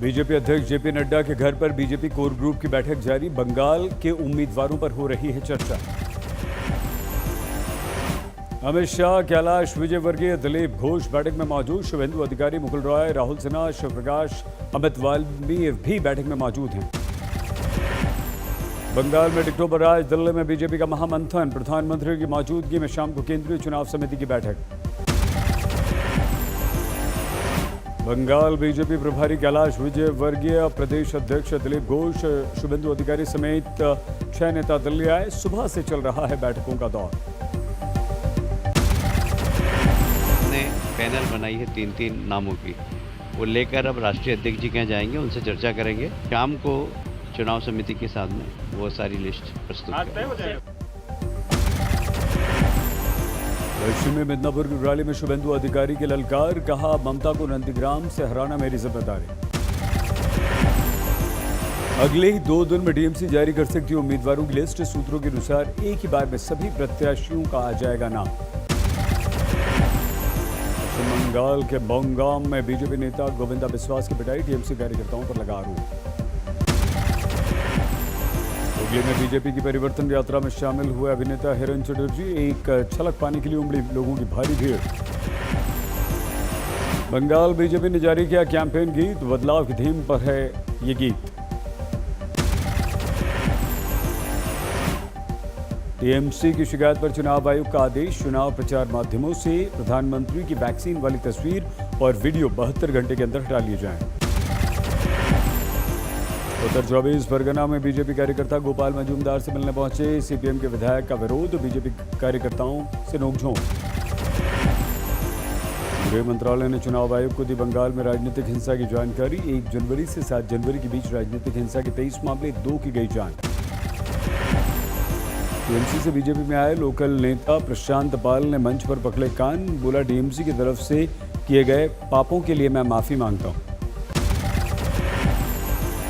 BJP अध्यक्ष JP Nadda के घर पर बीजेपी कोर ग्रुप की बैठक जारी। बंगाल के उम्मीदवारों पर हो रही है चर्चा। अमित शाह, कैलाश विजयवर्गीय, दिलीप घोष बैठक में मौजूद। शुभेंदु अधिकारी, मुकुल रॉय, राहुल सिन्हा, शिवप्रकाश, अमित वाल्मीकि भी बैठक में मौजूद हैं। बंगाल में टिकटों पर राज। दिल्ली में बीजेपी का महामंथन। प्रधानमंत्री की मौजूदगी में शाम को केंद्रीय चुनाव समिति की बैठक। बंगाल बीजेपी प्रभारी कैलाश विजयवर्गीय, प्रदेश अध्यक्ष दिलीप घोष, शुभेंदु अधिकारी समेत 6 नेता दिल्ली आए। सुबह से चल रहा है बैठकों का दौर। ने पैनल बनाई है 3-3 नामों की, वो लेकर अब राष्ट्रीय अध्यक्ष जी के जाएंगे, उनसे चर्चा करेंगे। शाम को चुनाव समिति के सामने वो सारी लिस्ट प्रस्तुत करेंगे। पश्चिमी मिदनापुर की रैली में शुभेंदु अधिकारी की ललकार। कहा, ममता को नंदीग्राम से हराना मेरी जिम्मेदारी। अगले ही 2 दिन में टीएमसी जारी कर सकती है उम्मीदवारों की लिस्ट। सूत्रों के अनुसार एक ही बार में सभी प्रत्याशियों का आ जाएगा नाम। पश्चिम बंगाल के बोंगाम में बीजेपी नेता गोविंदा बिस्वास की पिटाई। टीएमसी कार्यकर्ताओं पर लगा आरोप। हुगली में बीजेपी की परिवर्तन यात्रा में शामिल हुए अभिनेता हिरण चटर्जी। एक छलक पाने के लिए उमड़ी लोगों की भारी भीड़। बंगाल बीजेपी ने जारी किया कैंपेन गीत। बदलाव की थीम पर है ये गीत। टीएमसी की शिकायत पर चुनाव आयोग का आदेश। चुनाव प्रचार माध्यमों से प्रधानमंत्री की वैक्सीन वाली तस्वीर और वीडियो 72 घंटे के अंदर हटा लिए जाएं। उत्तर 24 परगना में बीजेपी कार्यकर्ता गोपाल मजूमदार से मिलने पहुंचे। सीपीएम के विधायक का विरोध। बीजेपी कार्यकर्ताओं से नोकझोंक। गृह मंत्रालय ने चुनाव आयोग को दी बंगाल में राजनीतिक हिंसा की जानकारी। 1 जनवरी से 7 जनवरी के बीच राजनीतिक हिंसा के 23 मामले, 2 की गई जान। टीएमसी से बीजेपी में आए लोकल नेता प्रशांत पाल ने मंच पर पकड़े कान। बोला, टीएमसी की तरफ से किए गए पापों के लिए मैं माफी मांगता हूं।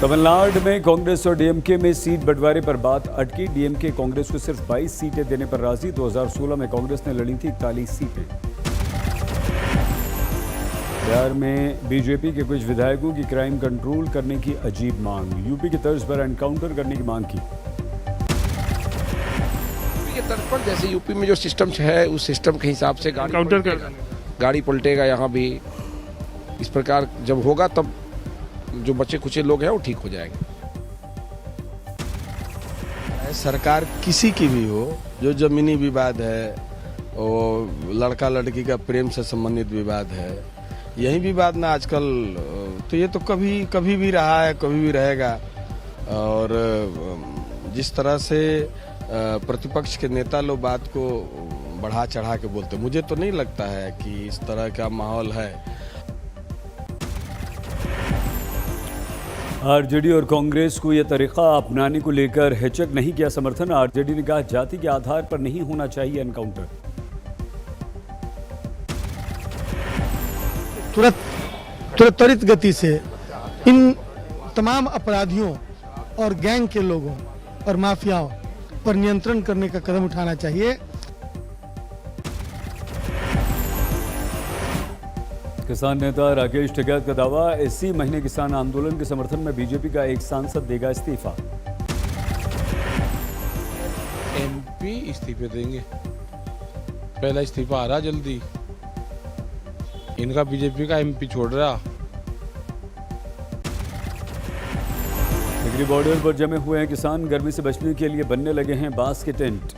तमिलनाडु में कांग्रेस और डीएमके में सीट बंटवारे पर बात अटकी। डीएमके कांग्रेस को सिर्फ 22 सीटें देने पर राजी। 2016 में कांग्रेस ने लड़ी थी 41 सीटें। बिहार में बीजेपी के कुछ विधायकों की क्राइम कंट्रोल करने की अजीब मांग। यूपी की तर्ज पर एनकाउंटर करने की मांग की। यूपी के तर्ज पर, जैसे यूपी में जो सिस्टम है उस सिस्टम के हिसाब से गाड़ी पलटेगा यहाँ भी। इस प्रकार जब होगा तब जो बच्चे कुचे लोग हैं वो ठीक हो जाएंगे। सरकार किसी की भी हो, जो जमीनी विवाद है, वो लड़का लड़की का प्रेम से संबंधित विवाद है, यही विवाद ना आजकल, तो ये तो कभी भी रहा है, कभी भी रहेगा। और जिस तरह से प्रतिपक्ष के नेता लोग बात को बढ़ा चढ़ा के बोलते, मुझे तो नहीं लगता है कि इस तरह का माहौल है। आरजेडी और कांग्रेस को यह तरीका अपनाने को लेकर हिचक नहीं किया समर्थन। आरजेडी ने कहा, जाति के आधार पर नहीं होना चाहिए एनकाउंटर। त्वरित गति से इन तमाम अपराधियों और गैंग के लोगों और माफियाओं पर नियंत्रण करने का कदम उठाना चाहिए। किसान नेता राकेश टिकैत का दावा, इसी महीने किसान आंदोलन के समर्थन में बीजेपी का एक सांसद देगा इस्तीफा। एमपी इस्तीफे देंगे, पहला इस्तीफा आ रहा जल्दी, इनका बीजेपी का एमपी छोड़ रहा। डिग्री बॉर्डर पर जमे हुए हैं किसान। गर्मी से बचने के लिए बनने लगे हैं बांस के टेंट।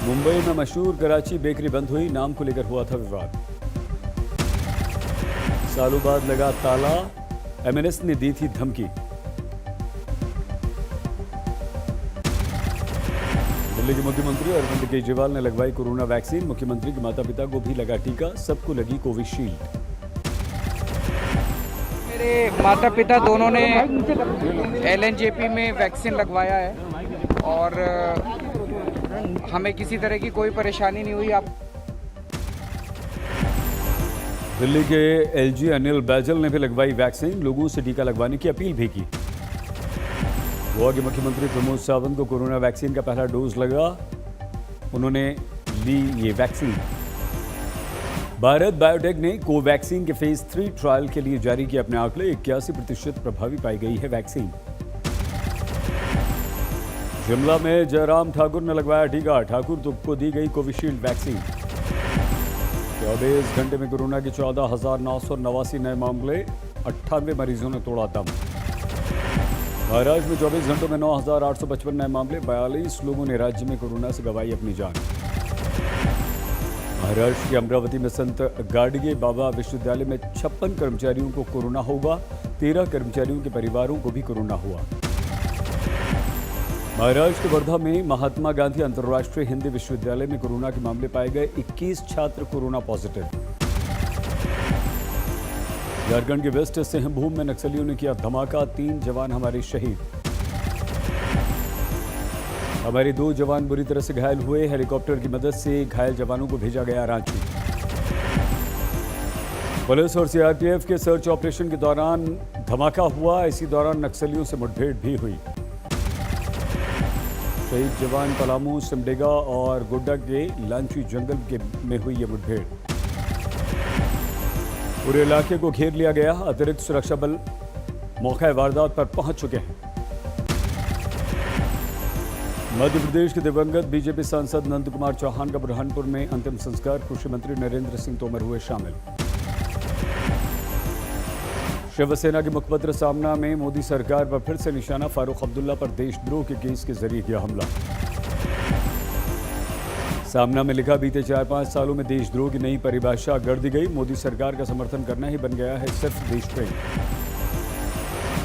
मुंबई में मशहूर कराची बेकरी बंद हुई। नाम को लेकर हुआ था विवाद। सालों बाद लगा ताला। एमएनएस ने दी थी धमकी। दिल्ली के मुख्यमंत्री अरविंद केजरीवाल ने लगवाई कोरोना वैक्सीन। मुख्यमंत्री के माता पिता को भी लगा टीका। सबको लगी कोविशील्ड। मेरे माता पिता दोनों ने एलएनजेपी में वैक्सीन लगवाया है और हमें किसी तरह की कोई परेशानी नहीं हुई। आप दिल्ली के एलजी अनिल बैजल ने भी लगवाई वैक्सीन। लोगों से टीका लगवाने की अपील भी की। गोवा के मुख्यमंत्री प्रमोद सावंत को कोरोना वैक्सीन का पहला डोज लगा। उन्होंने ली ये वैक्सीन। भारत बायोटेक ने कोवैक्सीन के फेज 3 ट्रायल के लिए जारी किए अपने आंकड़े। 81% प्रभावी पाई गई है वैक्सीन। शिमला में जयराम ठाकुर ने लगवाया टीका। ठाकुर को दी गई कोविशील्ड वैक्सीन। 24 घंटे में कोरोना के 14,989 नए मामले, 98 मरीजों ने तोड़ा दम। महाराष्ट्र में 24 घंटों में 9,855 नए मामले, 42 लोगों ने राज्य में कोरोना से गंवाई अपनी जान। महाराष्ट्र के अमरावती में संत गाडगे बाबा विश्वविद्यालय में 56 कर्मचारियों को कोरोना होगा। 13 कर्मचारियों के परिवारों को भी कोरोना हुआ। महाराष्ट्र के वर्धा में महात्मा गांधी अंतर्राष्ट्रीय हिंदी विश्वविद्यालय में कोरोना के मामले पाए गए। 21 छात्र कोरोना पॉजिटिव। झारखंड के वेस्ट सिंहभूम में नक्सलियों ने किया धमाका। 3 जवान हमारे शहीद। हमारे 2 जवान बुरी तरह से घायल हुए। हेलीकॉप्टर की मदद से घायल जवानों को भेजा गया रांची। पुलिस और सीआरपीएफ के सर्च ऑपरेशन के दौरान धमाका हुआ। इसी दौरान नक्सलियों से मुठभेड़ भी हुई। शहीद जवान पलामू, सिमडेगा और गोड्डा के लांची जंगल में हुई यह मुठभेड़। पूरे इलाके को घेर लिया गया। अतिरिक्त सुरक्षा बल मौका वारदात पर पहुंच चुके हैं। मध्य प्रदेश के दिवंगत बीजेपी सांसद नंद कुमार चौहान का बुरहानपुर में अंतिम संस्कार। कृषि मंत्री नरेंद्र सिंह तोमर हुए शामिल। शिवसेना के मुखपत्र सामना में मोदी सरकार पर फिर से निशाना। फारूक अब्दुल्ला पर देशद्रोह के केस के जरिए किया हमला। सामना में लिखा, बीते 4-5 सालों में देशद्रोह की नई परिभाषा गढ़ दी गई। मोदी सरकार का समर्थन करना ही बन गया है सिर्फ देशप्रेम।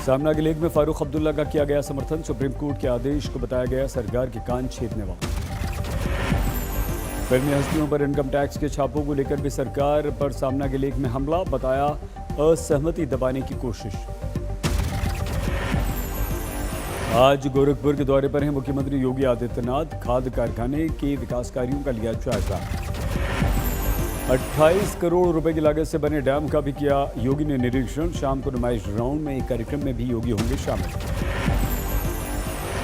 सामना के लेख में फारूक अब्दुल्ला का किया गया समर्थन। सुप्रीम कोर्ट के आदेश को बताया गया सरकार के कान छेदने वाला। फिल्मी हस्तियों पर इनकम टैक्स के छापों को लेकर भी सरकार पर सामना के लेख में हमला। बताया असहमति दबाने की कोशिश। आज गोरखपुर के दौरे पर हैं मुख्यमंत्री योगी आदित्यनाथ। खाद कारखाने के विकास कार्यों का लिया जायजा। 28 करोड़ रुपए की लागत से बने डैम का भी किया योगी ने निरीक्षण। शाम को नुमाइश ग्राउंड में एक कार्यक्रम में भी योगी होंगे शामिल।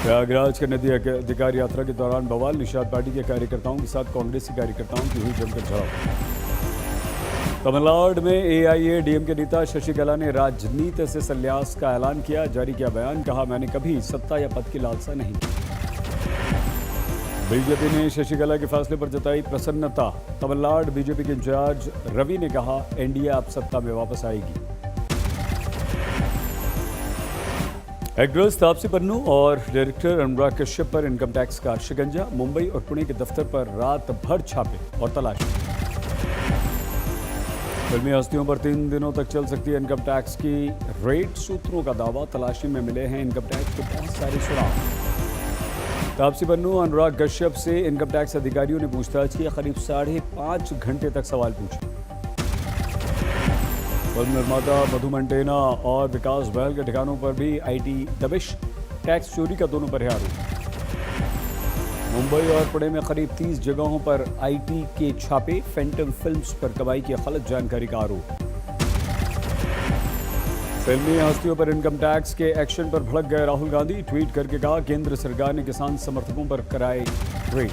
प्रयागराज के नदी अधिकार यात्रा के दौरान बवाल। निषाद पार्टी के कार्यकर्ताओं के साथ कांग्रेसी कार्यकर्ताओं की हुई जमकर झड़प। तमिलनाडु में एआईएडीएमके नेता शशिकला ने राजनीति से संन्यास का ऐलान किया। जारी किया बयान। कहा, मैंने कभी सत्ता या पद की लालसा नहीं की। बीजेपी ने शशिकला के फैसले पर जताई प्रसन्नता। तमिलनाडु बीजेपी के इंचार्ज रवि ने कहा, एनडीए अब सत्ता में वापस आएगी। एक्ट्रेस तापसी पन्नू और डायरेक्टर अनुराग कश्यप पर इनकम टैक्स का शिकंजा। मुंबई और पुणे के दफ्तर पर रात भर छापे और तलाशी। फिल्मी हस्तियों पर 3 दिनों तक चल सकती है इनकम टैक्स की रेड। सूत्रों का दावा, तलाशी में मिले हैं इनकम टैक्स को बहुत सारे सुराग। तापसी पन्नू, अनुराग कश्यप से इनकम टैक्स अधिकारियों ने पूछताछ की। करीब 5.5 घंटे तक सवाल पूछे। फिल्म निर्माता मधु मंटेना और विकास बहल के ठिकानों पर भी आईटी दबिश। टैक्स चोरी का दोनों पर है आरोप। मुंबई और पुणे में करीब 30 जगहों पर आईटी के छापे। फैंटम फिल्म्स पर कमाई की गलत जानकारी का आरोप। फिल्मी हस्तियों पर इनकम टैक्स के एक्शन पर भड़क गए राहुल गांधी। ट्वीट करके कहा, केंद्र सरकार ने किसान समर्थकों पर कराए रेड।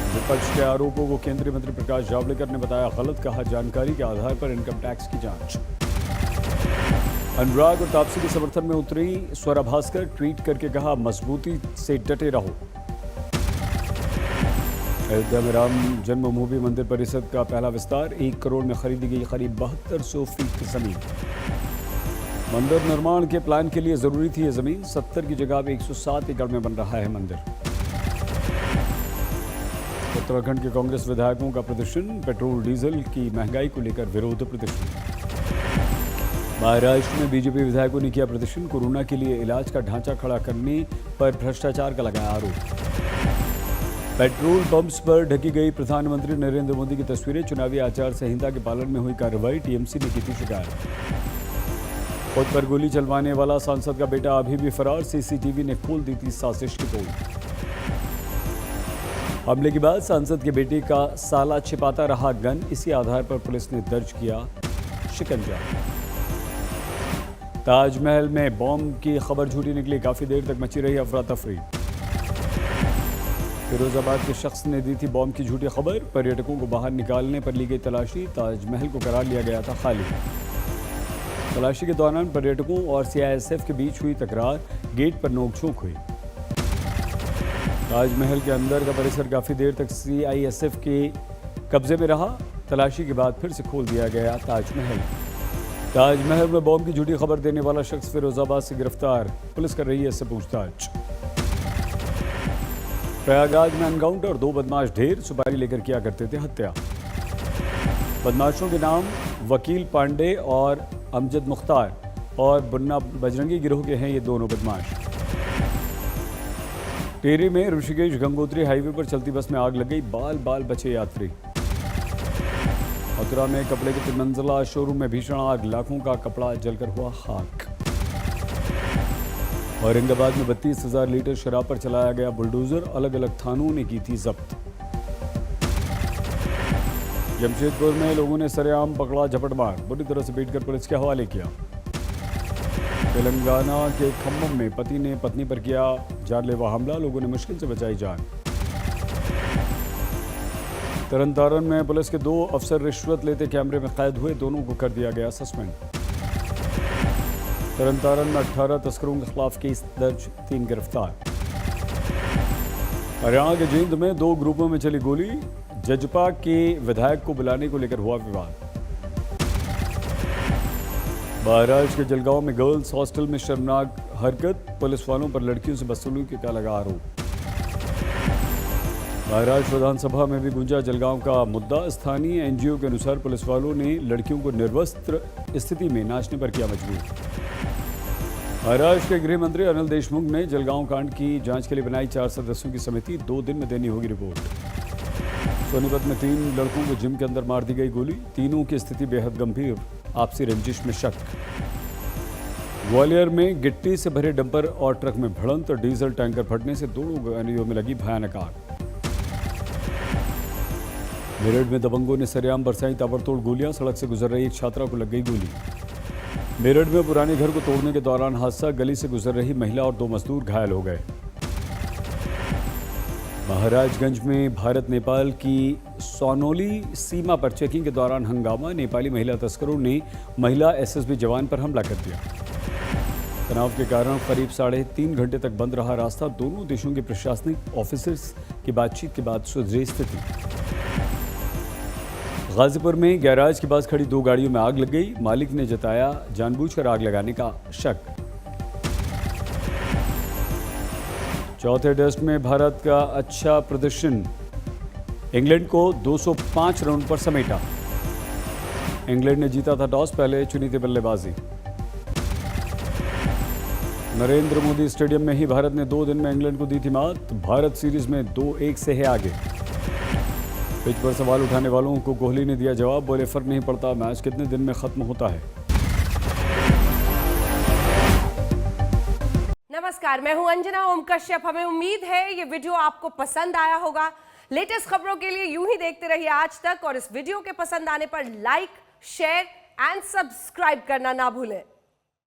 विपक्ष के आरोपों को केंद्रीय मंत्री प्रकाश जावड़ेकर ने बताया गलत। कहा, जानकारी के आधार पर इनकम टैक्स की जांच। अनुराग और तापसी के समर्थन में उतरी स्वरा भास्कर। ट्वीट करके कहा, मजबूती से डटे रहो। अयोध्या में राम जन्मभूमि मंदिर परिसर का पहला विस्तार। 1 करोड़ में खरीदी गई करीब 7200 फीट की जमीन। मंदिर निर्माण के प्लान के लिए जरूरी थी यह जमीन। 70 की जगह अब 107 एकड़ में बन रहा है मंदिर। उत्तराखंड के कांग्रेस विधायकों का प्रदर्शन। पेट्रोल डीजल की महंगाई को लेकर विरोध प्रदर्शन। महाराष्ट्र में बीजेपी विधायकों ने किया प्रदर्शन। कोरोना के लिए इलाज का ढांचा खड़ा करने पर भ्रष्टाचार का लगाया आरोप। पेट्रोल पंप्स पर ढकी गई प्रधानमंत्री नरेंद्र मोदी की तस्वीरें। चुनावी आचार संहिता के पालन में हुई कार्रवाई। टीएमसी ने की थी शिकायत। खुद पर गोली चलवाने वाला सांसद का बेटा अभी भी फरार। सीसीटीवी ने खोल दी थी साजिश की पोल। हमले के बाद सांसद के बेटे का साला छिपाता रहा गन। इसी आधार पर पुलिस ने दर्ज किया शिकंजा। ताजमहल में बॉम्ब की खबर झूठी निकली। काफी देर तक मची रही अफरा तफरी। फिरोजाबाद के शख्स ने दी थी बॉम्ब की झूठी खबर। पर्यटकों को बाहर निकालने पर ली गई तलाशी। ताजमहल को करार लिया गया था खाली। तलाशी के दौरान पर्यटकों और सीआईएसएफ के बीच हुई तकरार। गेट पर नोकझोंक हुई। ताजमहल के अंदर का परिसर काफ़ी देर तक सीआईएसएफ के कब्जे में रहा। तलाशी के बाद फिर से खोल दिया गया ताजमहल। ताजमहल में बॉम्ब की झूठी खबर देने वाला शख्स फिरोजाबाद से गिरफ्तार। पुलिस कर रही है इससे पूछताछ। प्रयागराज में एनकाउंटर। 2 बदमाश ढेर सुपारी लेकर किया करते थे हत्या। बदमाशों के नाम वकील पांडे और अमजद मुख्तार और बुन्ना बजरंगी गिरोह के हैं ये दोनों बदमाश। टेरी में ऋषिकेश गंगोत्री हाईवे पर चलती बस में आग लग गई। बाल बाल बचे यात्री। मथुरा में कपड़े के 3 मंजिला शोरूम में भीषण आग। लाखों का कपड़ा जलकर हुआ खाक। औरंगाबाद में 32,000 लीटर शराब पर चलाया गया बुलडोजर। अलग अलग थानों ने की थी जब्त। जमशेदपुर में लोगों ने सरेआम पकड़ा झपटमार। बुरी तरह से पीटकर पुलिस के हवाले किया। तेलंगाना के खम्मम में पति ने पत्नी पर किया जानलेवा हमला। लोगों ने मुश्किल से बचाई जान। तरनतारन में पुलिस के 2 अफसर रिश्वत लेते कैमरे में कैद हुए। दोनों को कर दिया गया सस्पेंड। तरनतारन में 18 तस्करों के खिलाफ केस दर्ज, 3 गिरफ्तार। हरियाणा के जींद में 2 ग्रुपों में चली गोली। जजपा के विधायक को बुलाने को लेकर हुआ विवाद। महाराष्ट्र के जलगांव में गर्ल्स हॉस्टल में शर्मनाक हरकत। पुलिस वालों पर लड़कियों से बदसलूकी का लगा आरोप। महाराष्ट्र विधानसभा में भी गूंजा जलगांव का मुद्दा। स्थानीय एनजीओ के अनुसार पुलिस वालों ने लड़कियों को निर्वस्त्र स्थिति में नाचने पर किया मजबूर। महाराष्ट्र के गृह मंत्री अनिल देशमुख ने जलगांव कांड की जांच के लिए बनाई 4 सदस्यों की समिति। 2 दिन में देनी होगी रिपोर्ट। सोनीपत में 3 लड़कों को जिम के अंदर मार दी गई गोली। तीनों की स्थिति बेहद गंभीर। आपसी रंजिश में शक। ग्वालियर में गिट्टी से भरे डंपर और ट्रक में भिड़ंत। डीजल टैंकर फटने से दोनों गाड़ियों में लगी भयानक आग। मेरठ में दबंगों ने सरेआम बरसाई ताबड़तोड़ गोलियां। सड़क से गुजर रही एक छात्रा को लग गई गोली। मेरठ में पुराने घर को तोड़ने के दौरान हादसा। गली से गुजर रही महिला और 2 मजदूर घायल हो गए। महाराजगंज में भारत नेपाल की सोनोली सीमा पर चेकिंग के दौरान हंगामा। नेपाली महिला तस्करों ने महिला एसएसबी जवान पर हमला कर दिया। तनाव के कारण करीब 3.5 घंटे तक बंद रहा रास्ता। दोनों देशों के प्रशासनिक ऑफिसर्स की बातचीत के बाद सुधरी स्थिति। गाजीपुर में गैराज के पास खड़ी 2 गाड़ियों में आग लग गई। मालिक ने जताया जानबूझकर आग लगाने का शक। चौथे टेस्ट में भारत का अच्छा प्रदर्शन। इंग्लैंड को 205 रन पर समेटा। इंग्लैंड ने जीता था टॉस। पहले चुनी थी बल्लेबाजी। नरेंद्र मोदी स्टेडियम में ही भारत ने 2 दिन में इंग्लैंड को दी थी मात। भारत सीरीज में 2-1 से है आगे। पिच पर सवाल उठाने वालों को कोहली ने दिया जवाब। बोले फर्क नहीं पड़ता मैच कितने दिन में खत्म होता है। नमस्कार, मैं हूं अंजना ओम कश्यप। हमें उम्मीद है ये वीडियो आपको पसंद आया होगा। लेटेस्ट खबरों के लिए यूं ही देखते रहिए आज तक और इस वीडियो के पसंद आने पर लाइक, शेयर एंड सब्सक्राइब करना ना भूलें।